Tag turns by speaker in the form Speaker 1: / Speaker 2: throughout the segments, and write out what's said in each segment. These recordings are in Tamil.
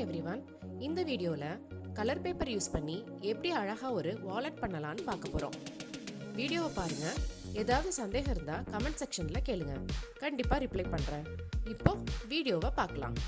Speaker 1: everyone. இந்த வீடியோல கலர் பேப்பர் யூஸ் பண்ணி எப்படி அழகா ஒரு வாலெட் பண்ணலாம்னு பார்க்க போறோம். வீடியோவை பாருங்க. ஏதாவது சந்தேகம் இருந்தா கமெண்ட் செக்ஷன்ல கேளுங்க. கண்டிப்பா ரிப்ளை பண்றேன். இப்போ வீடியோவை பார்க்கலாம்.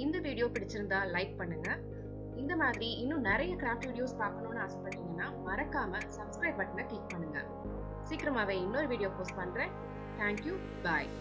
Speaker 1: இந்த வீடியோ பிடிச்சிருந்தா லைக் பண்ணுங்க. இந்த மாதிரி இன்னும் நிறைய கிராஃப்ட் வீடியோஸ் பார்க்கணும்னு ஆசைப்பட்டீங்கன்னா மறக்காம சப்ஸ்கிரைப் பட்டனை கிளிக் பண்ணுங்க. சீக்கிரமாவே இன்னொரு வீடியோ போஸ்ட் பண்றேன். தேங்க்யூ. பாய்.